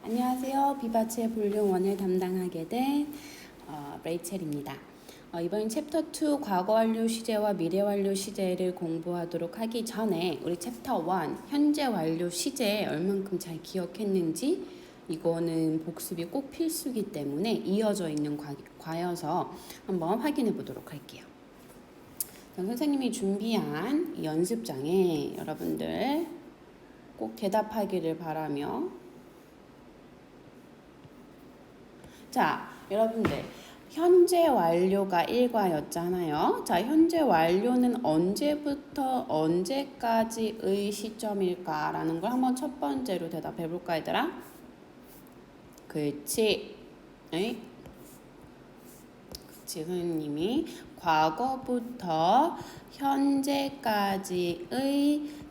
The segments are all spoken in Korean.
안녕하세요. 비바치의 볼륨 1을 담당하게 된 레이첼입니다. 이번 챕터 2 과거 완료 시제와 미래 완료 시제를 공부하도록 하기 전에 우리 챕터 1 현재 완료 시제 얼만큼 잘 기억했는지 이거는 복습이 꼭 필수이기 때문에 이어져 있는 과여서 한번 확인해 보도록 할게요. 선생님이 준비한 이 연습장에 여러분들 꼭 대답하기를 바라며 자, 여러분들 현재 완료가 1과였잖아요. 자, 현재 완료는 언제부터 언제까지의 시점일까라는 걸 한번 첫 번째로 대답해 볼까 얘들아? 그렇지. 네? 그렇지. 선생님이 과거부터 현재까지의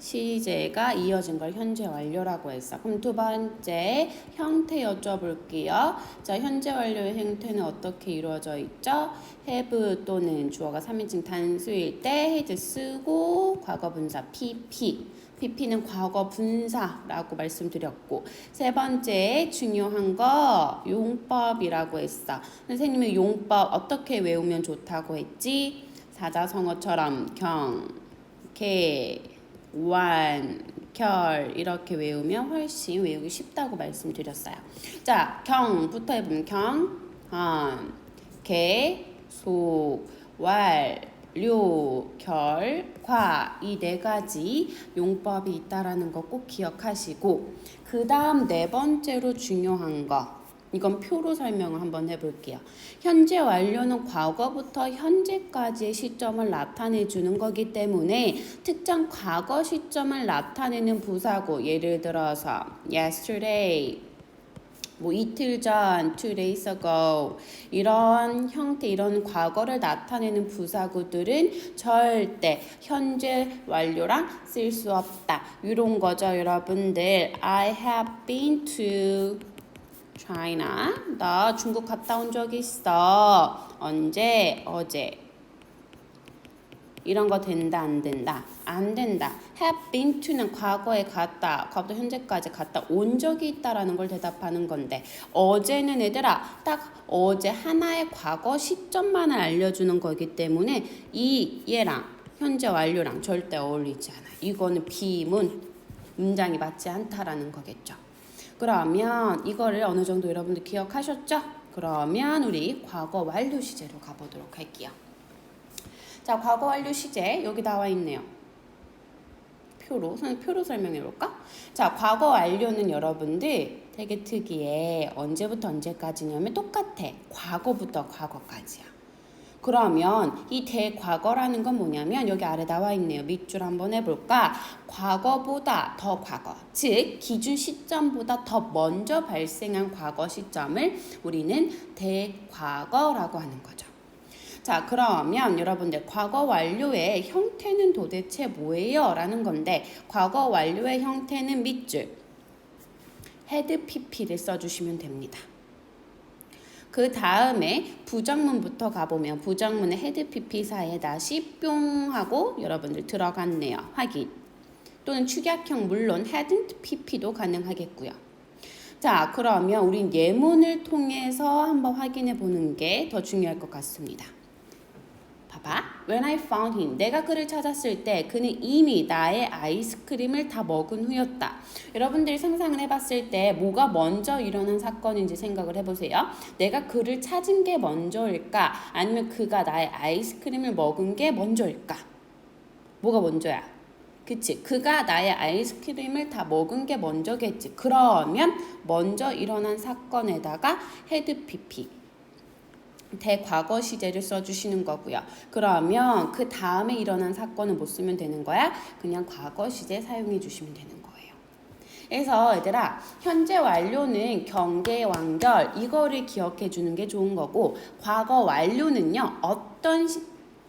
시제가 이어진 걸 현재 완료라고 했어. 그럼 두 번째 형태 여쭤볼게요. 자, 현재 완료의 형태는 어떻게 이루어져 있죠? have 또는 주어가 3인칭 단수일 때 has 쓰고 과거 분사 pp. pp는 과거 분사라고 말씀드렸고 세 번째 중요한 거 용법이라고 했어. 선생님은 용법 어떻게 외우면 좋다고 했지? 사자성어처럼 경, 개, 완, 결 이렇게 외우면 훨씬 외우기 쉽다고 말씀드렸어요. 자, 경부터 해보면 경, 개, 속, 왈, 료, 결, 과 이 네 가지 용법이 있다라는 거 꼭 기억하시고 그 다음 네 번째로 중요한 거 이건 표로 설명을 한번 해볼게요. 현재 완료는 과거부터 현재까지의 시점을 나타내 주는 거기 때문에 특정 과거 시점을 나타내는 부사고 예를 들어서 yesterday 뭐 이틀 전, 2 days ago 이런 형태, 이런 과거를 나타내는 부사구들은 절대 현재 완료랑 쓸 수 없다. 이런 거죠, 여러분들. I have been to China. 나 중국 갔다 온 적 있어. 언제? 어제. 이런 거 된다, 안 된다? 안 된다. have been to는 과거에 갔다, 과거부터 현재까지 갔다 온 적이 있다라는 걸 대답하는 건데 어제는 얘들아 딱 어제 하나의 과거 시점만을 알려주는 거기 때문에 얘랑 현재 완료랑 절대 어울리지 않아. 이거는 비문, 문장이 맞지 않다라는 거겠죠. 그러면 이거를 어느 정도 여러분들 기억하셨죠? 그러면 우리 과거 완료 시제로 가보도록 할게요. 자, 과거 완료 시제 여기 나와 있네요. 표로 설명해 볼까? 자, 과거 완료는 여러분들 되게 특이해. 언제부터 언제까지냐면 똑같아. 과거부터 과거까지야. 그러면 이 대과거라는 건 뭐냐면 여기 아래 나와 있네요. 밑줄 한번 해볼까? 과거보다 더 과거, 즉 기준 시점보다 더 먼저 발생한 과거 시점을 우리는 대과거라고 하는 거죠. 자, 그러면 여러분들 과거 완료의 형태는 도대체 뭐예요? 라는 건데 과거 완료의 형태는 밑줄 had pp를 써주시면 됩니다. 그 다음에 부정문부터 가보면 부정문의 had pp 사이에 다시 뿅 하고 여러분들 들어갔네요. 확인. 또는 축약형 물론 hadn't pp도 가능하겠고요. 자, 그러면 우린 예문을 통해서 한번 확인해 보는 게 더 중요할 것 같습니다. 봐봐. When I found him. 내가 그를 찾았을 때 그는 이미 나의 아이스크림을 다 먹은 후였다. 여러분들이 상상을 해봤을 때 뭐가 먼저 일어난 사건인지 생각을 해보세요. 내가 그를 찾은 게 먼저일까? 아니면 그가 나의 아이스크림을 먹은 게 먼저일까? 뭐가 먼저야? 그치? 그가 나의 아이스크림을 다 먹은 게 먼저겠지. 그러면 먼저 일어난 사건에다가 had pp. 대과거 시제를 써주시는 거고요. 그러면 그 다음에 일어난 사건은 못 쓰면 되는 거야? 그냥 과거 시제 사용해 주시면 되는 거예요. 그래서 얘들아 현재 완료는 경계 완결 이거를 기억해 주는 게 좋은 거고 과거 완료는요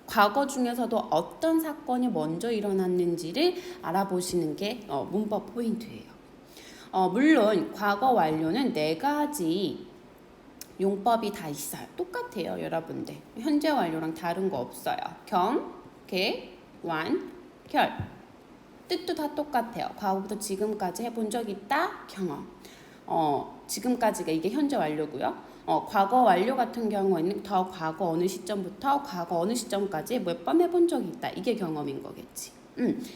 과거 중에서도 어떤 사건이 먼저 일어났는지를 알아보시는 게 문법 포인트예요. 물론 과거 완료는 4가지 용법이 다 있어요. 똑같아요, 여러분들. 현재 완료랑 다른 거 없어요. 경, 개, 완, 결. 뜻도 다 똑같아요. 과거부터 지금까지 해본 적 있다, 경험. 지금까지가 이게 현재 완료고요. 과거 완료 같은 경우에는 더 과거 어느 시점부터 과거 어느 시점까지 몇 번 해본 적이 있다. 이게 경험인 거겠지.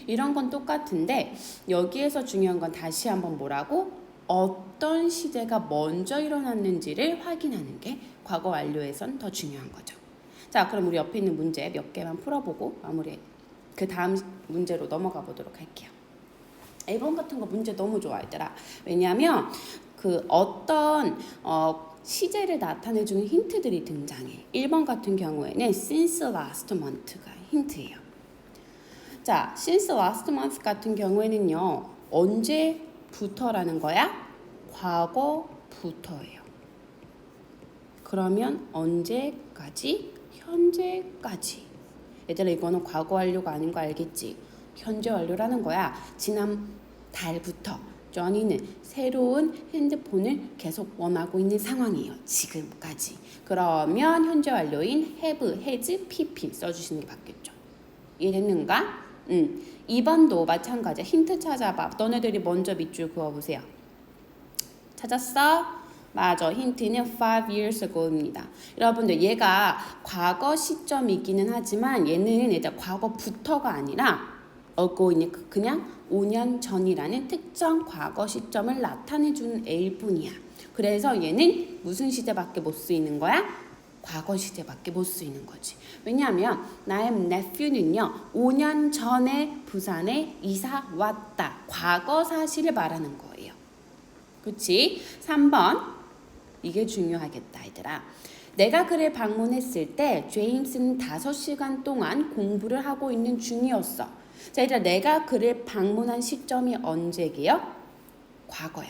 이런 건 똑같은데 여기에서 중요한 건 다시 한번 뭐라고? 어떤 시제가 먼저 일어났는지를 확인하는 게 과거 완료에선 더 중요한 거죠. 자, 그럼 우리 옆에 있는 문제 몇 개만 풀어보고 마무리. 그 다음 문제로 넘어가 보도록 할게요. 1번 같은 거 문제 너무 좋아 얘들아. 왜냐하면 그 어떤 시제를 나타내주는 힌트들이 등장해. 1번 같은 경우에는 since last month가 힌트예요. 자, since last month 같은 경우에는요. 언제부터라는 거야? 과거부터예요. 그러면 언제까지? 현재까지. 얘들아 이거는 과거 완료가 아닌 거 알겠지? 현재 완료라는 거야. 지난 달부터 조니는 새로운 핸드폰을 계속 원하고 있는 상황이에요. 지금까지. 그러면 현재 완료인 have, has, pp 써주시는 게 맞겠죠. 이해됐는가? 2번도 마찬가지야. 힌트 찾아봐. 너네들이 먼저 밑줄 그어보세요. 찾았어? 맞아. 힌트는 5 years ago입니다. 여러분들 얘가 과거 시점이기는 하지만 얘는 일단 과거부터가 아니라 ago이니 그냥 5년 전이라는 특정 과거 시점을 나타내주는 애일 뿐이야. 그래서 얘는 무슨 시제밖에 못 쓰이는 거야? 과거 시제밖에 못 쓰이는 거지. 왜냐하면 나의 nephew는요 5년 전에 부산에 이사 왔다. 과거 사실을 말하는 거예요. 그치? 3번 이게 중요하겠다 얘들아. 내가 그를 방문했을 때 제임스는 5시간 동안 공부를 하고 있는 중이었어. 자, 얘들아 내가 그를 방문한 시점이 언제게요? 과거야.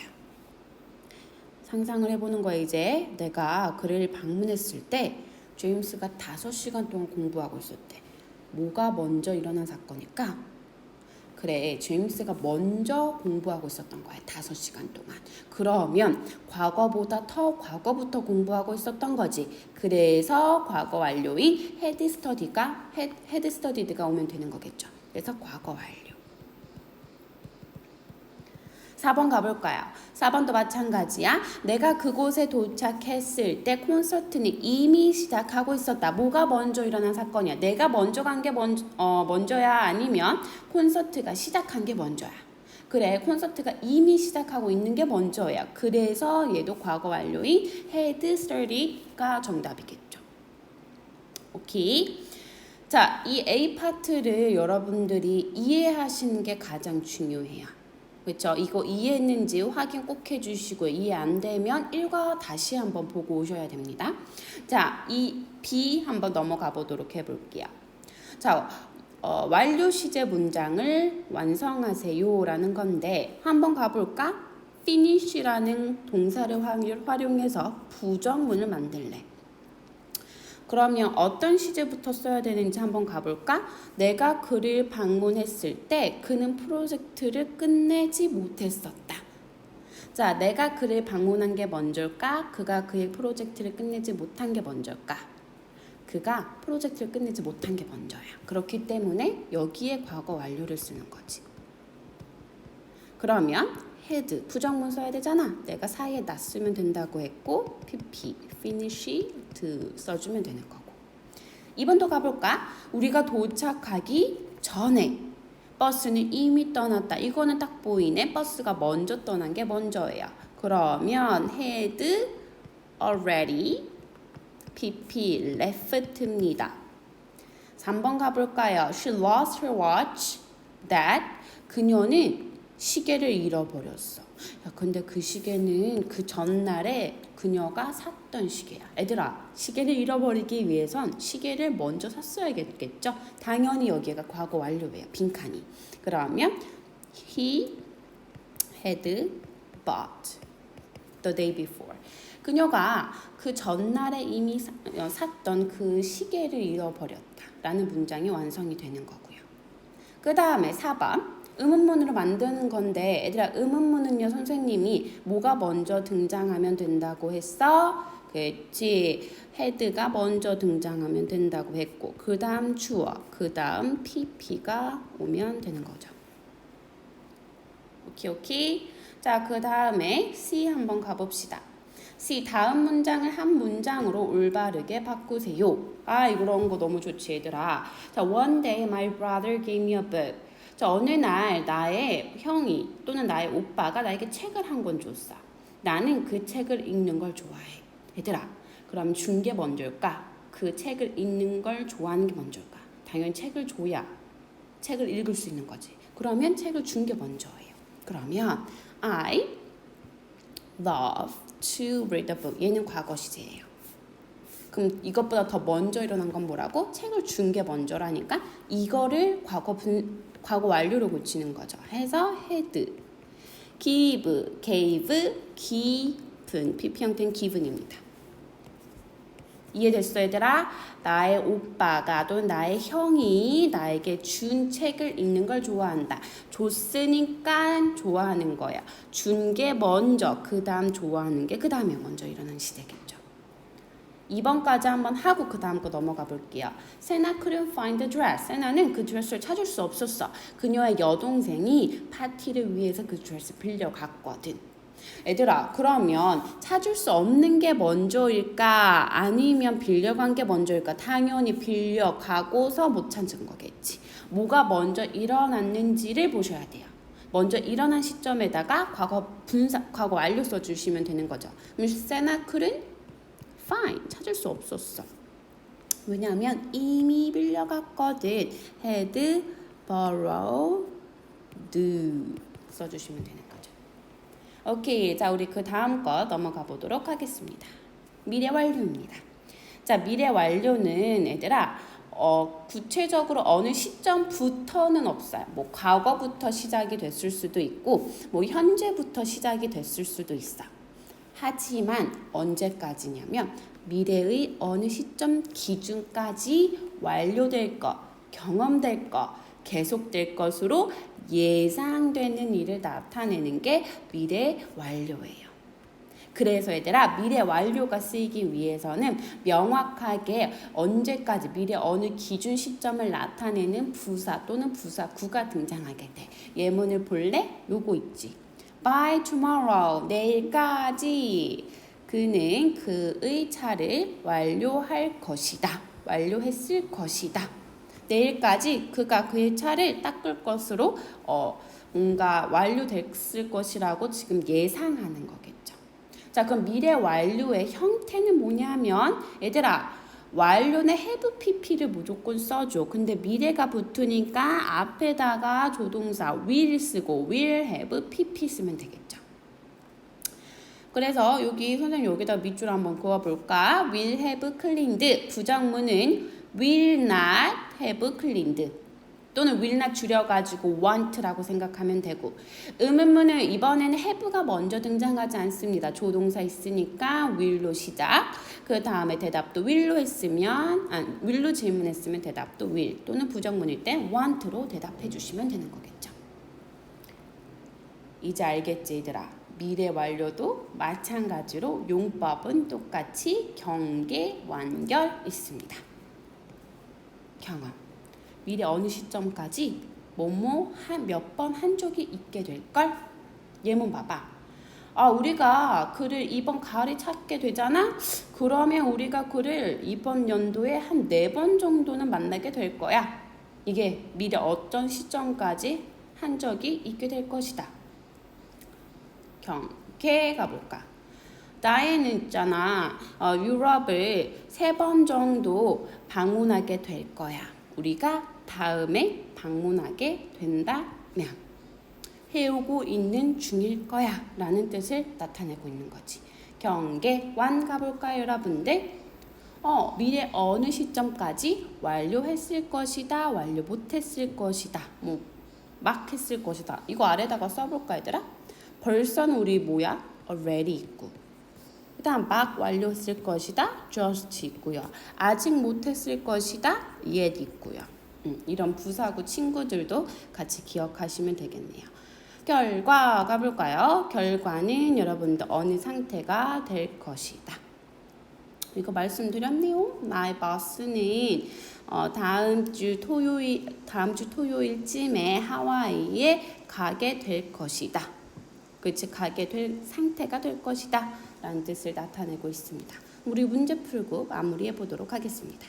상상을 해보는 거야 이제. 내가 그를 방문했을 때 제임스가 5시간 동안 공부하고 있었대. 뭐가 먼저 일어난 사건일까? 그래, 제임스가 먼저 공부하고 있었던 거야. 5시간 동안. 그러면 과거보다 더 과거부터 공부하고 있었던 거지. 그래서 과거 완료인 had studied가 오면 되는 거겠죠. 그래서 과거 완료. 4번 가볼까요? 4번도 마찬가지야. 내가 그곳에 도착했을 때 콘서트는 이미 시작하고 있었다. 뭐가 먼저 일어난 사건이야? 내가 먼저 간 게 먼저야? 아니면 콘서트가 시작한 게 먼저야? 그래, 콘서트가 이미 시작하고 있는 게 먼저야. 그래서 얘도 과거 완료인 had started가 정답이겠죠. 오케이. 자, 이 A 파트를 여러분들이 이해하시는 게 가장 중요해요. 그렇죠? 이거 이해했는지 확인 꼭 해주시고요. 이해 안 되면 일과 다시 한번 보고 오셔야 됩니다. 자, 이 B 한번 넘어가 보도록 해볼게요. 자, 완료 시제 문장을 완성하세요 라는 건데 한번 가볼까? finish라는 동사를 활용해서 부정문을 만들래. 그러면 어떤 시제부터 써야 되는지 한번 가볼까? 내가 그를 방문했을 때 그는 프로젝트를 끝내지 못했었다. 자, 내가 그를 방문한 게 먼저일까? 그가 그의 프로젝트를 끝내지 못한 게 먼저일까? 그가 프로젝트를 끝내지 못한 게 먼저야. 그렇기 때문에 여기에 과거 완료를 쓰는 거지. 그러면 had 부정문 써야 되잖아. 내가 사이에 놨으면 된다고 했고 pp finish 써주면 되는 거고. 2번도 가볼까? 우리가 도착하기 전에 버스는 이미 떠났다. 이거는 딱 보이네. 버스가 먼저 떠난 게 먼저예요. 그러면 had already pp left입니다. 3번 가볼까요? She lost her watch that 그녀는 시계를 잃어버렸어. 야, 근데 그 시계는 그 전날에 그녀가 샀던 시계야. 애들아, 시계를 잃어버리기 위해선 시계를 먼저 샀어야겠죠? 당연히 여기가 과거 완료예요. 빈칸이. 그러면 he had bought the day before. 그녀가 그 전날에 이미 샀던 그 시계를 잃어버렸다 라는 문장이 완성이 되는 거고요. 그 다음에 4번 의문문으로 만드는 건데 애들아 의문문은요 선생님이 뭐가 먼저 등장하면 된다고 했어? 그렇지. had가 먼저 등장하면 된다고 했고 그 다음 주어 그 다음 pp가 오면 되는 거죠. 오케이. 자, 그 다음에 C 한번 가봅시다. C 다음 문장을 한 문장으로 올바르게 바꾸세요. 아, 이런 거 너무 좋지 얘들아. 자, one day my brother gave me a book. 자, 어느 날 나의 형이 또는 나의 오빠가 나에게 책을 한 권 줬어. 나는 그 책을 읽는 걸 좋아해. 얘들아, 그럼 준 게 먼저일까? 그 책을 읽는 걸 좋아하는 게 먼저일까? 당연히 책을 줘야 책을 읽을 수 있는 거지. 그러면 책을 준 게 먼저예요. 그러면 I love to read a book. 얘는 과거 시제예요. 그럼 이것보다 더 먼저 일어난 건 뭐라고? 책을 준 게 먼저라니까 이거를 과거 완료로 고치는 거죠. 해서 had, give, gave, given. PP 형태는 given입니다. 이해됐어 얘들아? 나의 오빠가 또는 나의 형이 나에게 준 책을 읽는 걸 좋아한다. 줬으니까 좋아하는 거야. 준 게 먼저, 그 다음 좋아하는 게 그 다음에 먼저 일어나는 시대겠죠. 2번까지 한번 하고 그 다음 거 넘어가 볼게요. 세나 couldn't find the dress. 세나는 그 드레스를 찾을 수 없었어. 그녀의 여동생이 파티를 위해서 그 드레스 빌려갔거든. 얘들아, 그러면 찾을 수 없는 게 먼저일까? 아니면 빌려간 게 먼저일까? 당연히 빌려가고서 못 찾은 거겠지. 뭐가 먼저 일어났는지를 보셔야 돼요. 먼저 일어난 시점에다가 과거 완료 써주시면 되는 거죠. 그럼 세나 couldn't find. 찾을 수 없었어. 왜냐하면 이미 빌려갔거든. had borrowed 써주시면 되는 거죠. 오케이, 자 우리 그 다음 거 넘어가 보도록 하겠습니다. 미래 완료입니다. 자, 미래 완료는 얘들아 구체적으로 어느 시점부터는 없어요. 뭐 과거부터 시작이 됐을 수도 있고 뭐 현재부터 시작이 됐을 수도 있어. 하지만 언제까지냐면 미래의 어느 시점 기준까지 완료될 것, 경험될 것, 계속될 것으로 예상되는 일을 나타내는 게 미래 완료예요. 그래서 얘들아 미래 완료가 쓰이기 위해서는 명확하게 언제까지 미래 어느 기준 시점을 나타내는 부사 또는 부사구가 등장하게 돼. 예문을 볼래? 요거 있지. By tomorrow, 내일까지 그는 그의 차를 완료할 것이다. 완료했을 것이다. 내일까지 그가 그의 차를 닦을 것으로 뭔가 완료됐을 것이라고 지금 예상하는 거겠죠. 자, 그럼 미래 완료의 형태는 뭐냐면 얘들아 완료는 have pp를 무조건 써줘. 근데 미래가 붙으니까 앞에다가 조동사 will 쓰고 will have pp 쓰면 되겠죠. 그래서 여기 선생님 여기다 밑줄 한번 그어볼까? will have cleaned 부정문은 will not have cleaned 또는 will not 줄여가지고 want라고 생각하면 되고 의문문은 이번에는 have가 먼저 등장하지 않습니다. 조동사 있으니까 will로 시작 그 다음에 대답도 will로 했으면 will로 질문했으면 대답도 will 또는 부정문일 때 want로 대답해 주시면 되는 거겠죠. 이제 알겠지 얘들아? 미래 완료도 마찬가지로 용법은 똑같이 경계 완결 있습니다. 경험. 미래 어느 시점까지 뭐뭐 몇 번 한 적이 있게 될걸? 예문 봐봐. 우리가 그를 이번 가을에 찾게 되잖아? 그러면 우리가 그를 이번 연도에 한 4번 정도는 만나게 될 거야. 이게 미래 어떤 시점까지 한 적이 있게 될 것이다. 경계 가볼까? 나에는 있잖아. 유럽을 3번 정도 방문하게 될 거야. 우리가 다음에 방문하게 된다면 해오고 있는 중일 거야 라는 뜻을 나타내고 있는 거지. 경계 완 가볼까요 여러분들? 미래 어느 시점까지 완료했을 것이다, 완료 못했을 것이다, 뭐 막 했을 것이다. 이거 아래다가 써볼까 얘들아? 벌써는 우리 뭐야? already 있고 그 다음 막 완료했을 것이다, just 있고요. 아직 못했을 것이다, yet 있고요. 이런 부사구 친구들도 같이 기억하시면 되겠네요. 결과 가볼까요? 결과는 여러분들 어느 상태가 될 것이다. 이거 말씀드렸네요. 나의 보스는 다음 주 토요일쯤에 하와이에 가게 될 것이다. 그치 가게 될 상태가 될 것이다 라는 뜻을 나타내고 있습니다. 우리 문제 풀고 마무리해 보도록 하겠습니다.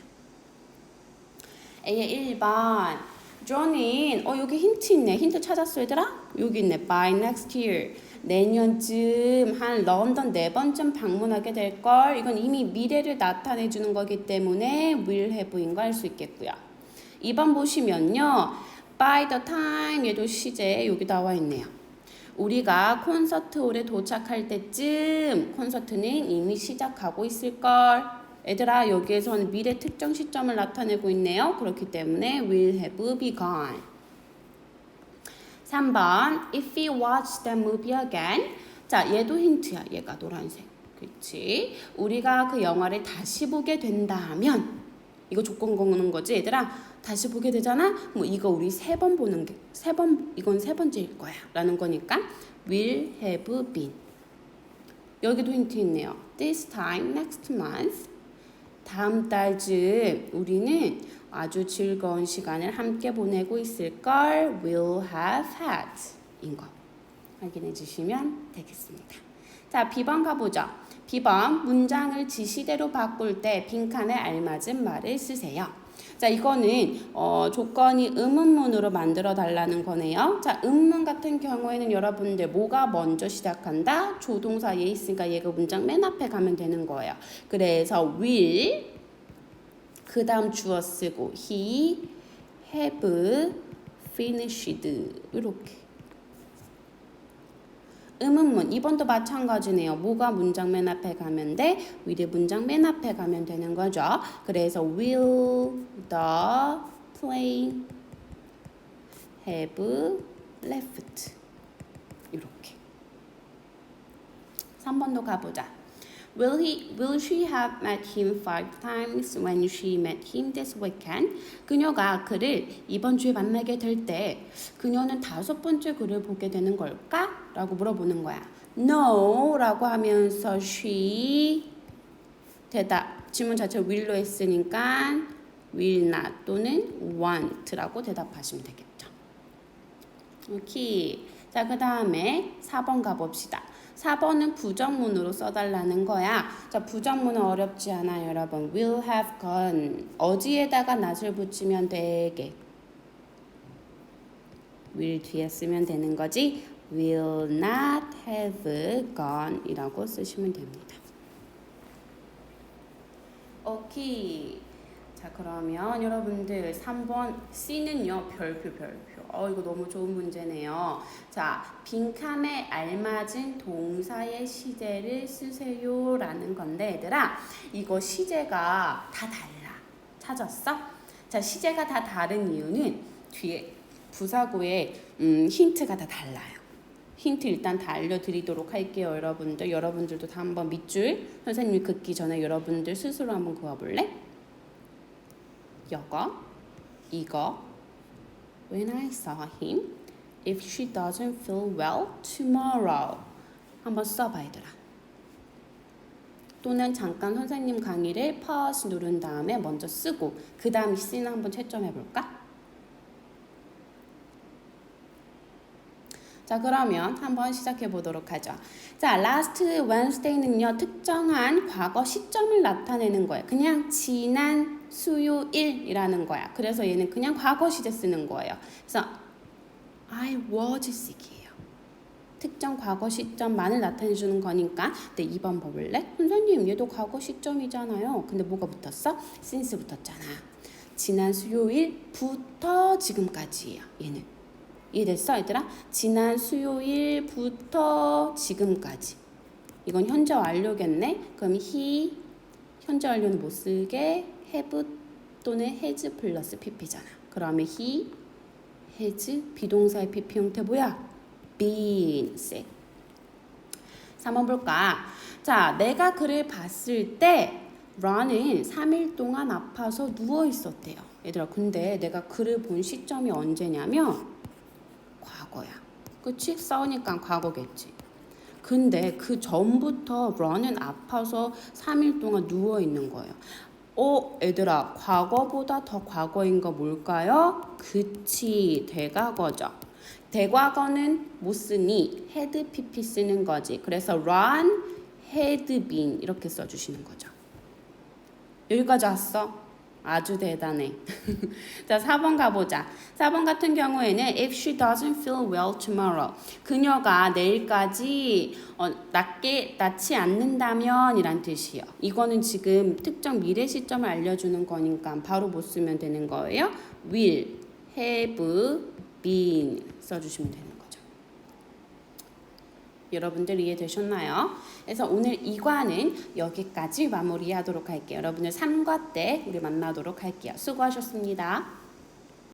A의 1번 John은 여기 힌트 있네. 힌트 찾았어 얘들아? 여기 있네. By next year 내년쯤 한 런던 4번쯤 방문하게 될걸. 이건 이미 미래를 나타내 주는 거기 때문에 will have인 거 알 수 있겠고요. 2번 보시면요. By the time 얘도 시제 여기 나와 있네요. 우리가 콘서트홀에 도착할 때쯤 콘서트는 이미 시작하고 있을걸. 얘들아 여기에서는 미래 특정 시점을 나타내고 있네요. 그렇기 때문에 will have begun. 3번 If we watch the movie again. 자 얘도 힌트야. 얘가 노란색. 그렇지. 우리가 그 영화를 다시 보게 된다면 이거 조건 거는 거지 얘들아. 다시 보게 되잖아. 뭐 이거 우리 3번 보는 게 이건 3번째일 거야 라는 거니까 will have been. 여기도 힌트 있네요. This time next month. 다음 달쯤 우리는 아주 즐거운 시간을 함께 보내고 있을걸. will have had 인 거 확인해 주시면 되겠습니다. 자, B번 가보죠. B번 문장을 지시대로 바꿀 때 빈칸에 알맞은 말을 쓰세요. 자, 이거는 조건이 의문문으로 만들어 달라는 거네요. 자, 의문 같은 경우에는 여러분들 뭐가 먼저 시작한다? 조동사 얘 있으니까 얘가 문장 맨 앞에 가면 되는 거예요. 그래서 will 그 다음 주어 쓰고 he have finished 이렇게. 의문문 2번도 마찬가지네요. 뭐가 문장 맨 앞에 가면 돼? will이 문장 맨 앞에 가면 되는 거죠. 그래서 will the plane have left 이렇게. 3번도 가보자. Will she have met him 5 times when she met him this weekend? 그녀가 그를 이번 주에 만나게 될 때 그녀는 5번째 그를 보게 되는 걸까? 라고 물어보는 거야. No 라고 하면서 she 대답. 질문 자체를 will로 했으니까 will not 또는 want 라고 대답하시면 되겠죠. 오케이. 자, 그 다음에 4번 가봅시다. 4번은 부정문으로 써달라는 거야. 자, 부정문은 어렵지 않아요, 여러분. will have gone. 어디에다가 not을 붙이면 되게. will 뒤에 쓰면 되는 거지. will not have gone 이라고 쓰시면 됩니다. 오케이. 자, 그러면 여러분들 3번 C는요. 별표. 이거 너무 좋은 문제네요. 자, 빈칸에 알맞은 동사의 시제를 쓰세요 라는 건데 얘들아 이거 시제가 다 달라. 찾았어? 자, 시제가 다 다른 이유는 뒤에 부사구에 힌트가 다 달라요. 힌트 일단 다 알려드리도록 할게요. 여러분들도 다 한번 밑줄 선생님이 긋기 전에 여러분들 스스로 한번 그어볼래? 이거 When I saw him, if she doesn't feel well tomorrow. 한번 써봐 얘들아. 또는 잠깐 선생님 강의를 pause 누른 다음에 먼저 쓰고 그 다음 C는 한번 채점해볼까? 자, 그러면 한번 시작해 보도록 하죠. 자, last Wednesday는요. 특정한 과거 시점을 나타내는 거예요. 그냥 지난 수요일이라는 거야. 그래서 얘는 그냥 과거 시제 쓰는 거예요. 그래서 I was sick이에요. 특정 과거 시점만을 나타내 주는 거니까. 근데 2번 봐볼래? 선생님 얘도 과거 시점이잖아요. 근데 뭐가 붙었어? since 붙었잖아. 지난 수요일부터 지금까지예요. 얘는. 이해됐어 얘들아? 지난 수요일부터 지금까지. 이건 현재 완료겠네. 그럼 he 현재 완료는 못 쓰게 have 또는 has 플러스 pp잖아. 그러면 he has 비동사의 pp 형태 뭐야? been sick. 3번 볼까? 자, 내가 그를 봤을 때 런은 3일 동안 아파서 누워 있었대요. 얘들아, 근데 내가 그를 본 시점이 언제냐면 과거야. 그치? 싸우니까 과거겠지. 근데 그 전부터 런은 아파서 3일 동안 누워 있는 거예요. 얘들아, 과거보다 더 과거인 거 뭘까요? 그치, 대과거죠. 대과거는 못 쓰니 had pp 쓰는 거지. 그래서 run had been 이렇게 써주시는 거죠. 여기까지 왔어? 아주 대단해. 자, 4번 가보자. 4번 같은 경우에는 if she doesn't feel well tomorrow. 그녀가 내일까지 낫지 않는다면 이란 뜻이에요. 이거는 지금 특정 미래 시점을 알려주는 거니까 바로 못 쓰면 되는 거예요. will, have, been 써주시면 되는 거죠. 여러분들 이해되셨나요? 그래서 오늘 2과는 여기까지 마무리하도록 할게요. 여러분들 3과 때 우리 만나도록 할게요. 수고하셨습니다.